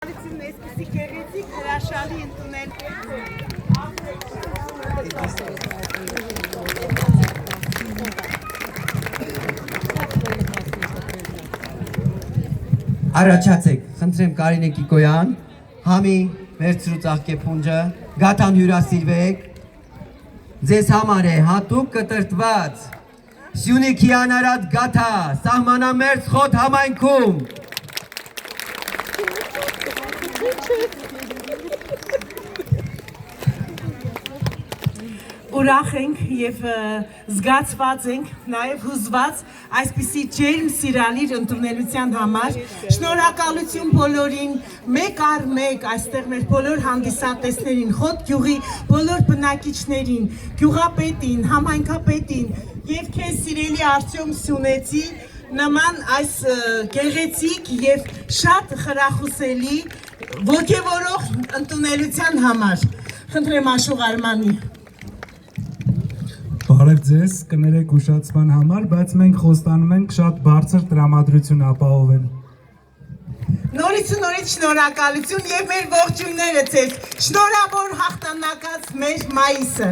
Այսպիսի գեղեցիկ հրաշալի ընդունել։ Առաջացեք, խնդրեմ Կարինե Կիկոյան, համի վերցրու ծաղկե փունջը, գաթան հյուրասիրվեք, ձեզ համար է հատուկ կտրտված Սյունիքի անարատ գաթա, սահմանամերձ խոտ համայնքում։ Ուրախ ենք և զգացված ենք, նաև հուզված այսպիսի ջերմ սիրալիր ընդունելության համար, շնորհակալություն բոլորին, մեկ առ մեկ այստեղ մեր բոլոր հանդիսատեսներին, Խոտ գյուղի բոլոր բնակիչներին, գյուղապետին, համայնքապետին և քեզ սիրելի Արտյոմ Սյունեցի նման այս գեղեցիկ և շատ խրախուսելի ոգևորող ընդունելության համար, խնդրեմ Աշող Արմանի։ Բարև ձեզ, կներեք ուշացման համար, բայց մենք խոստանում ենք շատ բարձր տրամադրություն ապահովել։ Նորից ու նորից շնորհակալություն և մեր ողջույնները ձեզ, շնորհավոր հաղթանակած մեր մայիսը։